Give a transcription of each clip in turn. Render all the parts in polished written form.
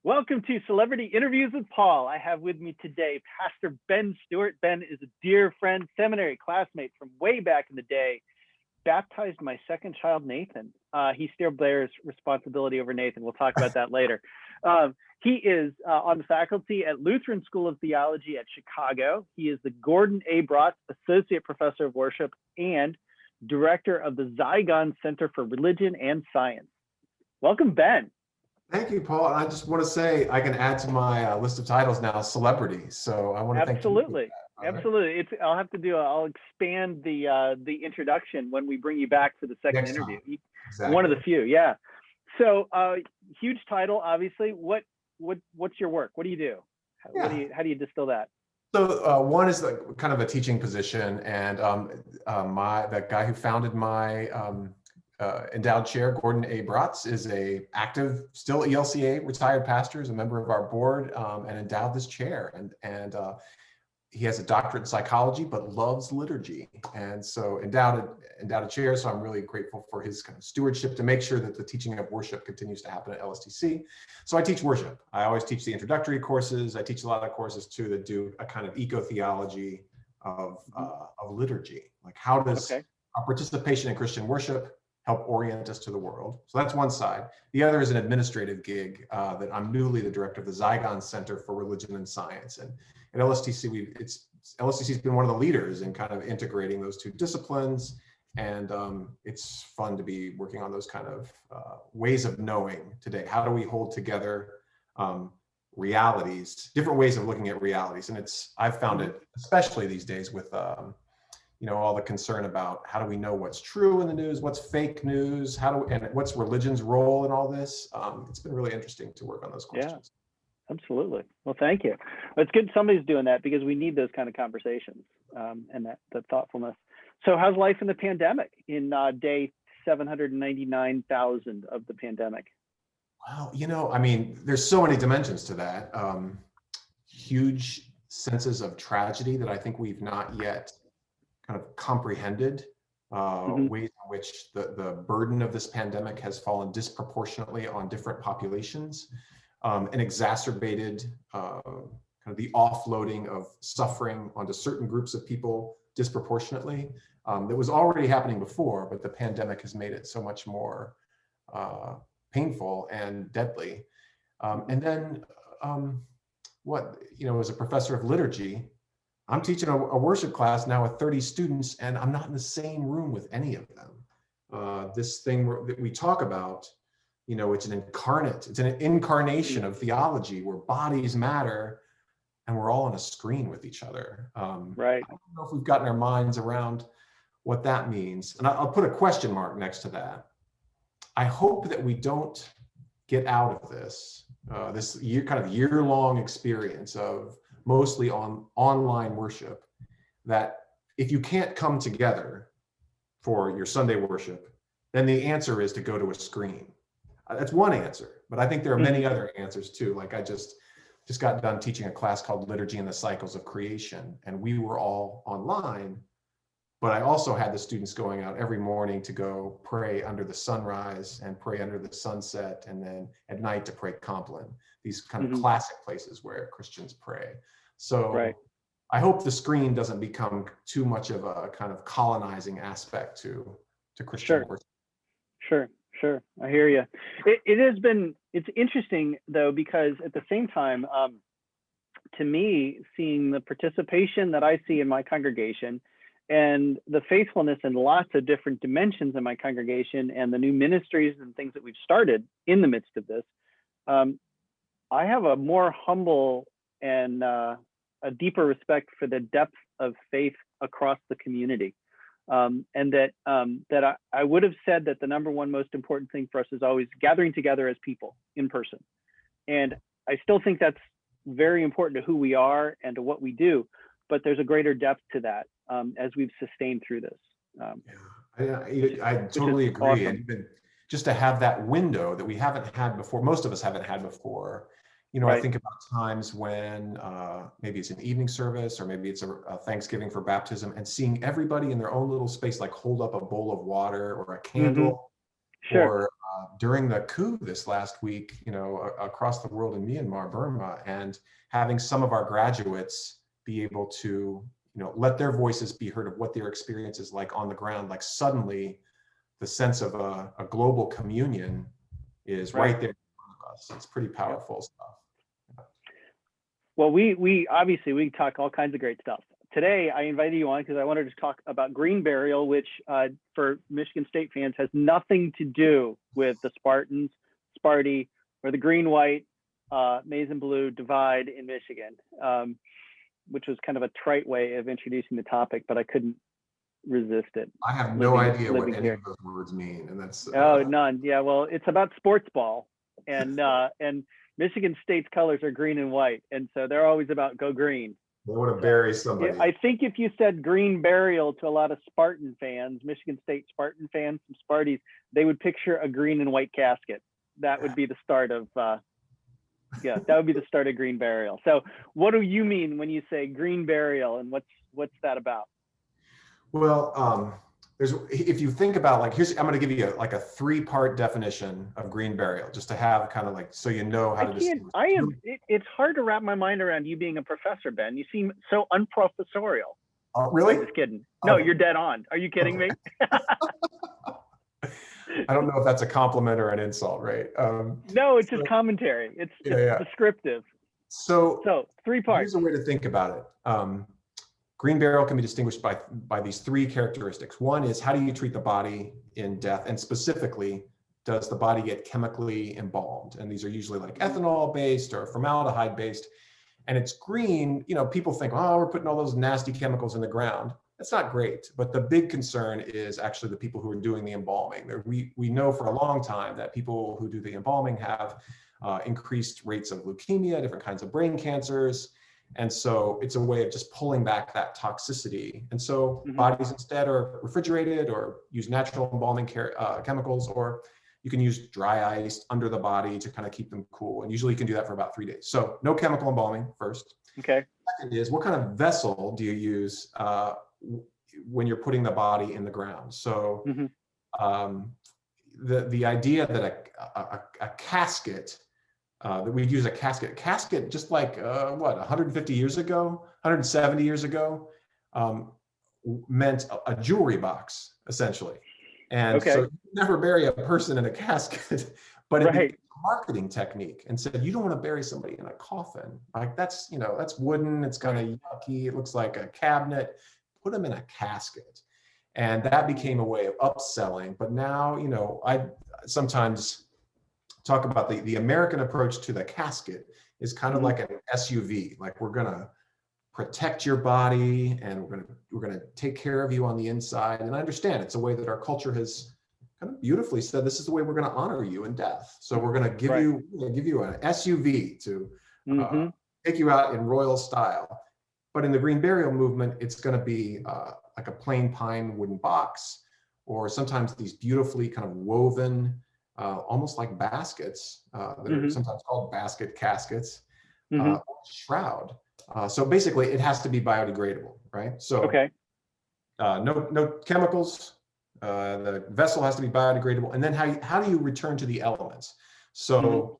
Welcome to Celebrity Interviews with Paul. I have with me today Pastor Ben Stewart. Ben is a dear friend, seminary classmate from way back in the day. Baptized my second child, Nathan. He still bears responsibility over Nathan. We'll talk about that later. He is on the faculty at Lutheran School of Theology at Chicago. He is the Gordon A. Braatz Associate Professor of Worship and Director of the Zygon Center for Religion and Science. Welcome, Ben. Thank you, Paul. I just want to say I can add to my list of titles now, celebrity. So I want to thank you. Absolutely. I'll expand the introduction when we bring you back for the second interview. Exactly. One of the few, yeah. So huge title, obviously. What's your work? What do you do? How do you distill that? So one is kind of a teaching position, and the guy who founded my endowed chair, Gordon A. Braatz, is a active, still ELCA retired pastor, is a member of our board, and endowed this chair. And he has a doctorate in psychology, but loves liturgy. And so endowed a chair. So I'm really grateful for his kind of stewardship to make sure that the teaching of worship continues to happen at LSTC. So I teach worship. I always teach the introductory courses. I teach a lot of courses too that do a kind of eco-theology of liturgy. Like how does our participation in Christian worship help orient us to the world? So that's one side. The other is an administrative gig that I'm newly the director of the Zygon Center for Religion and Science. And at LSTC, LSTC's been one of the leaders in kind of integrating those two disciplines. And it's fun to be working on those kind of ways of knowing today. How do we hold together realities, different ways of looking at realities? And I've found it, especially these days with all the concern about how do we know what's true in the news, what's fake news, and what's religion's role in all this. It's been really interesting to work on those questions. Yeah, absolutely. Well, thank you. It's good somebody's doing that because we need those kind of conversations and that thoughtfulness. So how's life in the pandemic in day 799,000 of the pandemic? Well, there's so many dimensions to that. Huge senses of tragedy that I think we've not yet kind of comprehended, ways in which the burden of this pandemic has fallen disproportionately on different populations, and exacerbated kind of the offloading of suffering onto certain groups of people disproportionately. That was already happening before, but the pandemic has made it so much more painful and deadly. And then as a professor of liturgy, I'm teaching a worship class now with 30 students, and I'm not in the same room with any of them. This thing that we talk about, it's an incarnation of theology where bodies matter, and we're all on a screen with each other. Right. I don't know if we've gotten our minds around what that means. And I'll put a question mark next to that. I hope that we don't get out of this year-long experience of mostly on online worship, that if you can't come together for your Sunday worship, then the answer is to go to a screen. That's one answer, but I think there are many other answers too. Like I just got done teaching a class called Liturgy and the Cycles of Creation, and we were all online, but I also had the students going out every morning to go pray under the sunrise and pray under the sunset, and then at night to pray Compline, these kind of classic places where Christians pray. So I hope the screen doesn't become too much of a kind of colonizing aspect to Christian worship. Sure. I hear you. It's interesting though, because at the same time, to me, seeing the participation that I see in my congregation and the faithfulness in lots of different dimensions in my congregation and the new ministries and things that we've started in the midst of this, I have a more humble and a deeper respect for the depth of faith across the community. And that I would have said that the number one most important thing for us is always gathering together as people in person. And I still think that's very important to who we are and to what we do, but there's a greater depth to that as we've sustained through this. I totally agree. Awesome. And even just to have that window that we haven't had before, most of us haven't had before. I think about times when maybe it's an evening service or maybe it's a Thanksgiving for baptism, and seeing everybody in their own little space, like hold up a bowl of water or a candle, or during the coup this last week, across the world in Myanmar, Burma, and having some of our graduates be able to, let their voices be heard of what their experience is like on the ground. Like suddenly the sense of a global communion is right there in front of us. It's pretty powerful stuff. Well, we obviously, we talk all kinds of great stuff. Today, I invited you on because I wanted to talk about green burial, which for Michigan State fans has nothing to do with the Spartans, Sparty, or the green-white, maize and blue divide in Michigan, which was kind of a trite way of introducing the topic, but I couldn't resist it. I have no idea what any of those words mean, and that's none. Yeah, well, it's about sports ball, and Michigan State's colors are green and white, and so they're always about go green. They want to bury somebody. I think if you said green burial to a lot of Spartan fans, Michigan State Spartan fans, some Sparties, they would picture a green and white casket. That would be the start of, that would be the start of green burial. So what do you mean when you say green burial, and what's that about? Well, if you think about I'm going to give you a 3-part definition of green burial, just to have kind of so how to distinguish. It's hard to wrap my mind around you being a professor, Ben. You seem so unprofessorial. Really? I'm just kidding. No, you're dead on. Are you kidding me? I don't know if that's a compliment or an insult, right? No, it's just commentary. It's descriptive. So 3 parts. Here's a way to think about it. Green burial can be distinguished by these 3 characteristics. One is, how do you treat the body in death? And specifically, does the body get chemically embalmed? And these are usually like ethanol based or formaldehyde based. And it's green, people think, oh, we're putting all those nasty chemicals in the ground. That's not great. But the big concern is actually the people who are doing the embalming. We know for a long time that people who do the embalming have increased rates of leukemia, different kinds of brain cancers. And so it's a way of just pulling back that toxicity. And so bodies instead are refrigerated or use natural embalming chemicals, or you can use dry ice under the body to kind of keep them cool. And usually you can do that for about 3 days. So no chemical embalming first. Okay. Second is, what kind of vessel do you use when you're putting the body in the ground? So the idea that a casket, that we'd use a casket just like 150 years ago, 170 years ago, meant a jewelry box, essentially. And so you never bury a person in a casket, but it became a marketing technique, and said, you don't want to bury somebody in a coffin. Like that's wooden, it's kind of yucky, it looks like a cabinet, put them in a casket. And that became a way of upselling. But now, I sometimes talk about the American approach to the casket is kind of like an SUV. Like, we're gonna protect your body, and we're gonna take care of you on the inside. And I understand it's a way that our culture has kind of beautifully said, this is the way we're gonna honor you in death. So we're gonna give you an SUV to take you out in royal style. But in the green burial movement, it's gonna be like a plain pine wooden box, or sometimes these beautifully kind of woven, almost like baskets that are sometimes called basket caskets, shroud. So basically, it has to be biodegradable, right? So no chemicals. The vessel has to be biodegradable, and then how do you return to the elements? So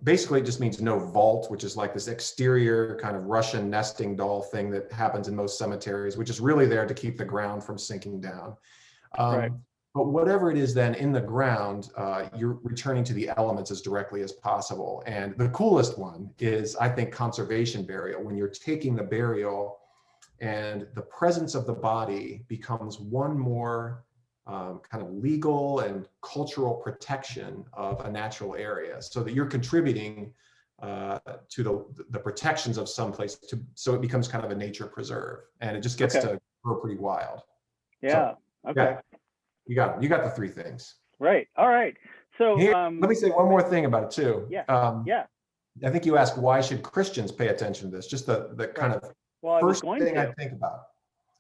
basically, it just means no vault, which is like this exterior kind of Russian nesting doll thing that happens in most cemeteries, which is really there to keep the ground from sinking down. But whatever it is then in the ground, you're returning to the elements as directly as possible. And the coolest one is, I think, conservation burial, when you're taking the burial and the presence of the body becomes one more kind of legal and cultural protection of a natural area, so that you're contributing to the protections of some place, so it becomes kind of a nature preserve, and it just gets to grow pretty wild. You got the 3 things. Right. All right. So let me say one more thing about it too. I think you asked, why should Christians pay attention to this? Just the kind of first thing I think about.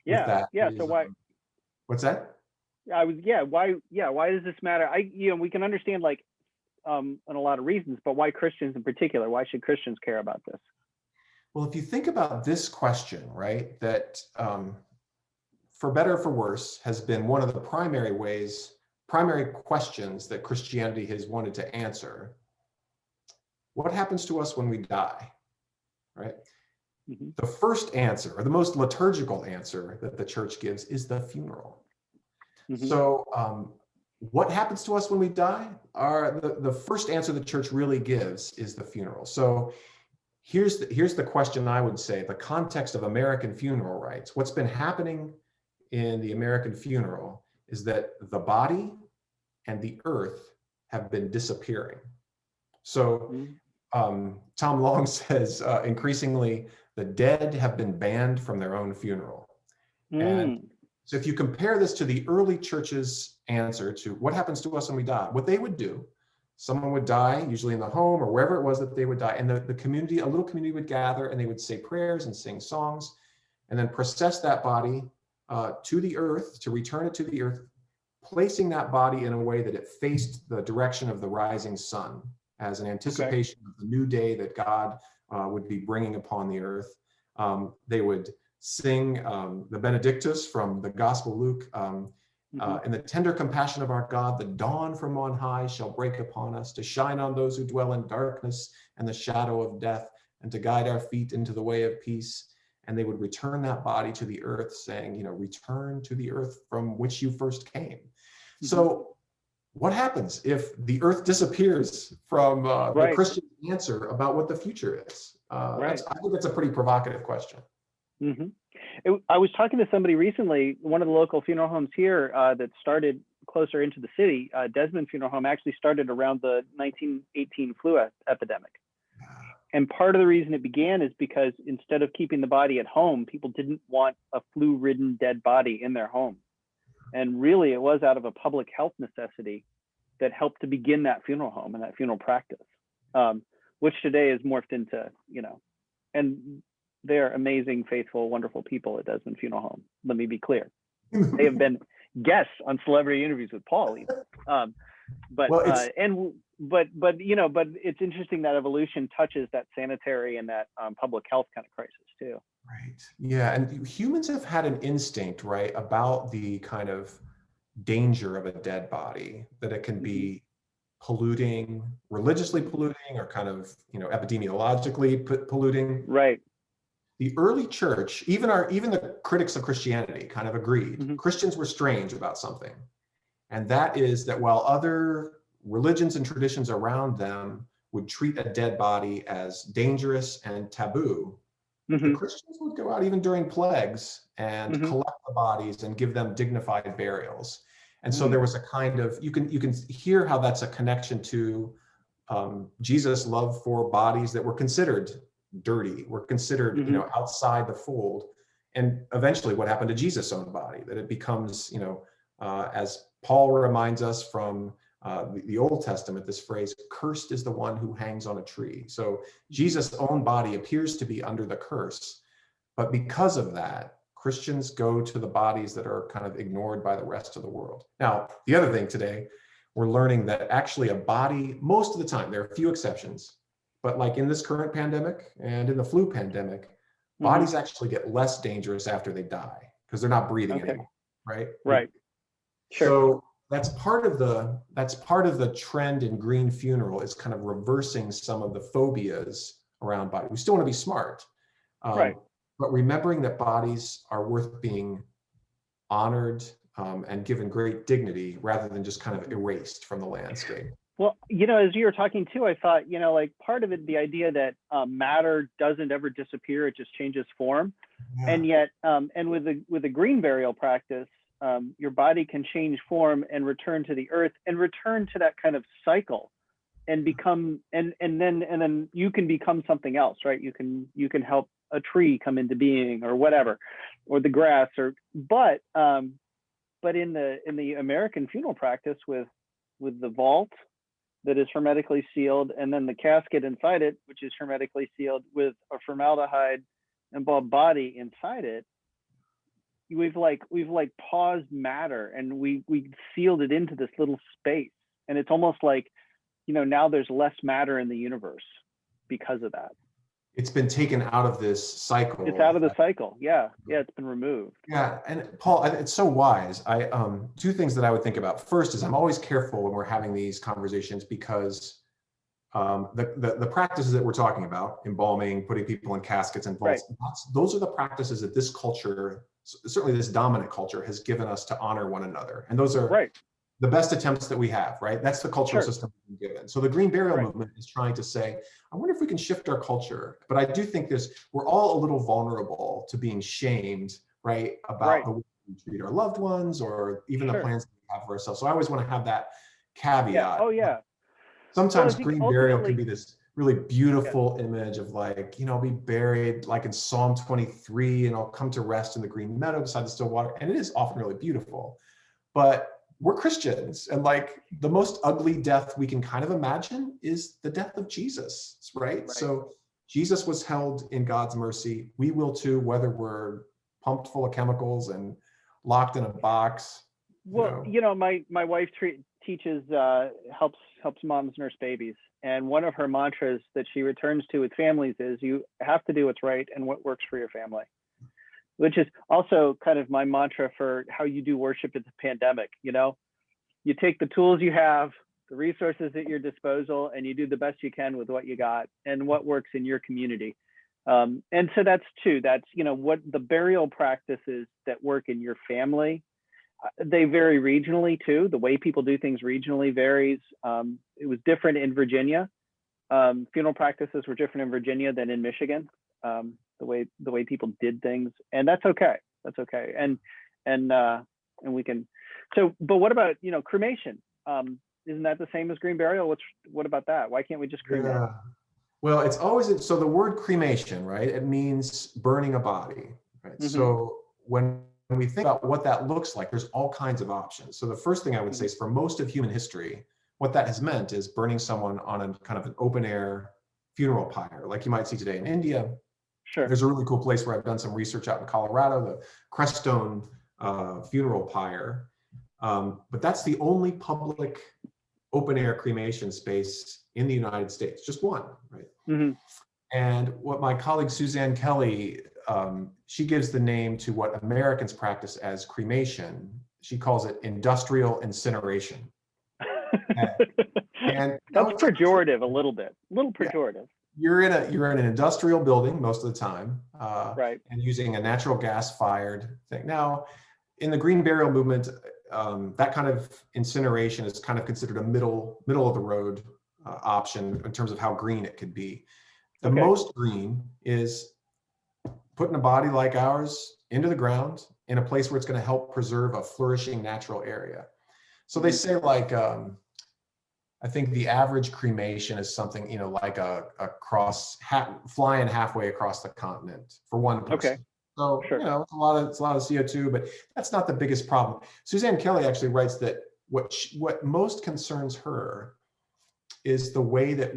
So why? What's that? Why does this matter? We can understand on a lot of reasons, but why Christians in particular? Why should Christians care about this? Well, if you think about this question, right, that for better or for worse has been one of the primary ways primary questions that Christianity has wanted to answer. What happens to us when we die, right? Mm-hmm. The first answer, or the most liturgical answer that the church gives, is the funeral. Mm-hmm. So what happens to us when we die? The first answer the church really gives is the funeral. So here's the question I would say, the context of American funeral rites. What's been happening in the American funeral is that the body and the earth have been disappearing. So Tom Long says increasingly the dead have been banned from their own funeral. And so if you compare this to the early church's answer to what happens to us when we die, what they would do, someone would die, usually in the home or wherever it was that they would die, and the community, a little community would gather and they would say prayers and sing songs and then process that body to the earth, to return it to the earth, placing that body in a way that it faced the direction of the rising sun as an anticipation of the new day that God would be bringing upon the earth. They would sing the Benedictus from the Gospel of Luke. In the tender compassion of our God, the dawn from on high shall break upon us, to shine on those who dwell in darkness and the shadow of death, and to guide our feet into the way of peace. And they would return that body to the earth, saying, return to the earth from which you first came. So what happens if the earth disappears from the Christian answer about what the future is? I think that's a pretty provocative question. I was talking to somebody recently, one of the local funeral homes here that started closer into the city. Desmond Funeral Home actually started around the 1918 flu epidemic. And part of the reason it began is because instead of keeping the body at home, people didn't want a flu-ridden dead body in their home. And really, it was out of a public health necessity that helped to begin that funeral home and that funeral practice, which today is morphed into, and they're amazing, faithful, wonderful people at Desmond Funeral Home. Let me be clear. They have been guests on celebrity interviews with Paul, even. But it's interesting that evolution touches that sanitary and that public health kind of crisis too. Right. Yeah, and humans have had an instinct, right, about the kind of danger of a dead body, that it can be polluting, religiously polluting, or kind of epidemiologically polluting. Right. The early church, even the critics of Christianity, kind of agreed Christians were strange about something, and that is that while other religions and traditions around them would treat a dead body as dangerous and taboo, the Christians would go out even during plagues and collect the bodies and give them dignified burials. And so there was a kind of, you can hear how that's a connection to Jesus' love for bodies that were considered dirty, were considered outside the fold. And eventually what happened to Jesus' own body, that it becomes, as Paul reminds us from the Old Testament, this phrase, cursed is the one who hangs on a tree. So Jesus' own body appears to be under the curse, but because of that, Christians go to the bodies that are kind of ignored by the rest of the world. Now, the other thing today, we're learning that actually a body, most of the time, there are a few exceptions, but like in this current pandemic and in the flu pandemic, bodies actually get less dangerous after they die because they're not breathing anymore, right? Right. Sure. So that's part of the trend in green funeral, is kind of reversing some of the phobias around body. We still want to be smart, but remembering that bodies are worth being honored and given great dignity rather than just kind of erased from the landscape. Well, as you were talking too, I thought, part of it, the idea that matter doesn't ever disappear, it just changes form. Yeah. And yet, and with the green burial practice, your body can change form and return to the earth and return to that kind of cycle and become, and then you can become something else, right? You can help a tree come into being or whatever, or the grass, but in the American funeral practice with the vault that is hermetically sealed, and then the casket inside it, which is hermetically sealed with a formaldehyde embalmed body inside it, we've paused matter and we sealed it into this little space. And it's almost like, now there's less matter in the universe because of that. It's been taken out of this cycle. It's out of the cycle. Yeah, it's been removed. Yeah, and Paul, it's so wise. Two things that I would think about. First is I'm always careful when we're having these conversations because the practices that we're talking about, embalming, putting people in caskets and vaults, those are the practices that this culture, certainly this dominant culture, has given us to honor one another. And those are the best attempts that we have, right? That's the cultural system we've been given. So the Green Burial movement is trying to say, I wonder if we can shift our culture. But I do think we're all a little vulnerable to being shamed, right? About the way we treat our loved ones or even the plans that we have for ourselves. So I always want to have that caveat. Yeah. Oh, yeah. Sometimes green burial can be this really beautiful image of like, you know, be buried like in Psalm 23 and I'll come to rest in the green meadow beside the still water. And it is often really beautiful. But we're Christians, and like the most ugly death we can kind of imagine is the death of Jesus, right? So Jesus was held in God's mercy. We will too, whether we're pumped full of chemicals and locked in a box. Well, you know, my wife teaches, helps moms nurse babies. And one of her mantras that she returns to with families is you have to do what's right and what works for your family, which is also kind of my mantra for how you do worship in the pandemic. You know, you take the tools you have, the resources at your disposal, and you do the best you can with what you got and what works in your community. And so that's true. That's, you know, what the burial practices that work in your family, they vary regionally too. The way people do things regionally varies. It was different in Virginia. Funeral practices were different in Virginia than in Michigan. The way people did things, and that's okay. That's okay. And we can. So, but what about, you know, cremation? Isn't that the same as green burial? What about that? Why can't we just cremate? Yeah. Well, it's always, so the word cremation, right? It means burning a body, right? Mm-hmm. So when we think about what that looks like, there's all kinds of options. So the first thing I would say is for most of human history, what that has meant is burning someone on a kind of an open air funeral pyre, like you might see today in India. Sure. There's a really cool place where I've done some research out in Colorado, the Crestone funeral pyre. But that's the only public open air cremation space in the United States, just one, right? Mm-hmm. And what my colleague Suzanne Kelly, she gives the name to what Americans practice as cremation. She calls it industrial incineration. and that's pejorative a little pejorative. Yeah. You're in an industrial building most of the time, right? And using a natural gas fired thing. Now, in the green burial movement, that kind of incineration is kind of considered a middle of the road option in terms of how green it could be. The most green is putting a body like ours into the ground in a place where it's going to help preserve a flourishing natural area. So they say like, I think the average cremation is something, you know, like flying halfway across the continent for one person. Okay. So, you know, it's a lot of CO2, but that's not the biggest problem. Suzanne Kelly actually writes that what most concerns her is the way that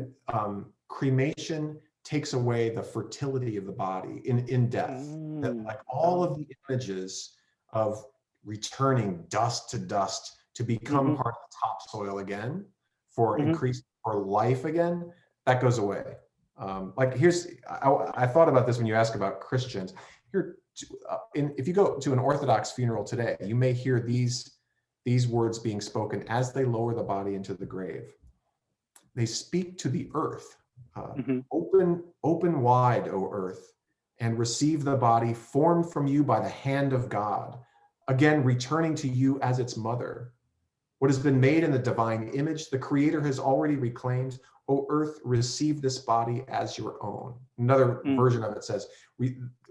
cremation takes away the fertility of the body in death. That like all of the images of returning dust to dust to become part of the topsoil again, for increased for life again, that goes away. Like I thought about this when you ask about Christians. If you go to an Orthodox funeral today, you may hear these words being spoken as they lower the body into the grave. They speak to the earth. Open wide, O earth, and receive the body formed from you by the hand of God, again returning to you as its mother. What has been made in the divine image, the Creator has already reclaimed. O earth, receive this body as your own. Another version of it says,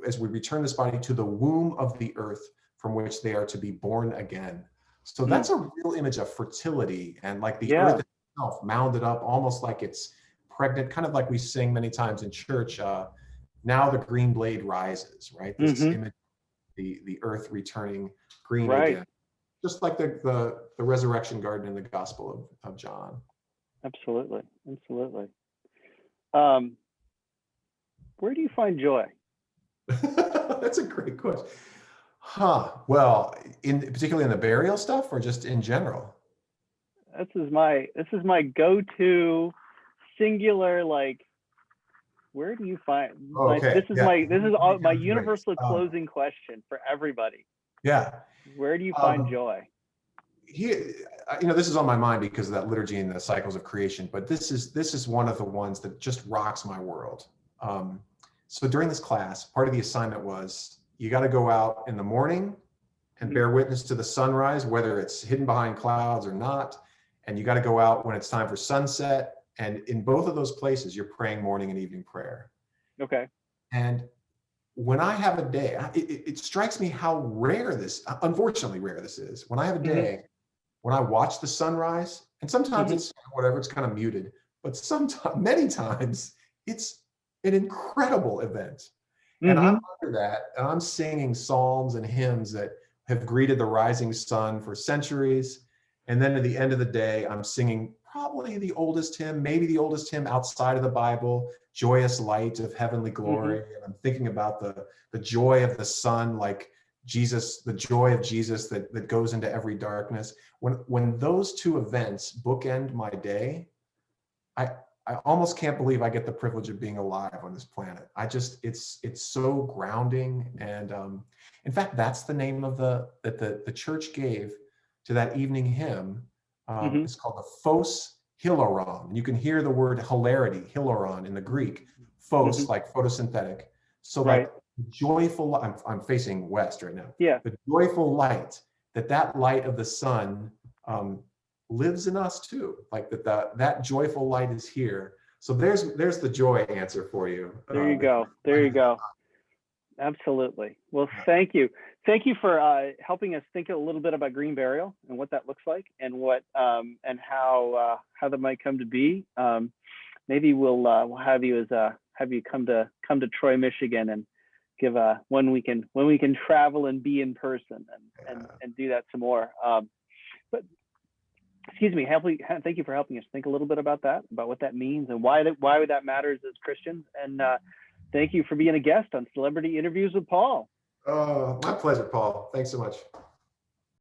as we return this body to the womb of the earth from which they are to be born again. So that's a real image of fertility, and like the earth itself mounded up almost like it's pregnant, kind of like we sing many times in church, now the green blade rises, right? This image, the earth returning green again. Just like the resurrection garden in the Gospel of John. Absolutely. Where do you find joy? That's a great question. Well, particularly in the burial stuff, or just in general? This is my go-to singular, like, Where do you find, Oh, like, okay. this is Yeah. all my Great. universal closing question for everybody. Yeah. Where do you find Um, joy? this is on my mind because of that liturgy and the cycles of creation, but this is one of the ones that just rocks my world. So during this class, part of the assignment was you got to go out in the morning and bear witness to the sunrise, whether it's hidden behind clouds or not. And you got to go out when it's time for sunset. And in both of those places, you're praying morning and evening prayer. Okay. And when I have a day, it strikes me how rare this, unfortunately rare this is. When I have a day, when I watch the sunrise, and sometimes it's whatever, it's kind of muted, but sometimes, many times, it's an incredible event. And I'm under that, and I'm singing psalms and hymns that have greeted the rising sun for centuries. And then at the end of the day, I'm singing probably the oldest hymn, maybe the oldest hymn outside of the Bible, Joyous Light of Heavenly Glory. And I'm thinking about the joy of the sun, like Jesus, the joy of Jesus that goes into every darkness. When those two events bookend my day, I almost can't believe I get the privilege of being alive on this planet. It's so grounding. And in fact, that's the name of that the church gave to that evening hymn. It's called the Phos Hilaron. And you can hear the word hilarity, hilaron in the Greek, phos, like photosynthetic. So like joyful, I'm facing west right now. Yeah. The joyful light, that light of the sun lives in us too. Like that joyful light is here. So there's the joy answer for you. There you go. There you go. Absolutely. Well, thank you. Thank you for helping us think a little bit about green burial and what that looks like, and what and how that might come to be. Maybe we'll have you come to Troy, Michigan, and give when we can travel and be in person and do that some more. But excuse me, thank you for helping us think a little bit about what that means and why that matters as Christians. And thank you for being a guest on Celebrity Interviews with Paul. Oh, my pleasure, Paul. Thanks so much.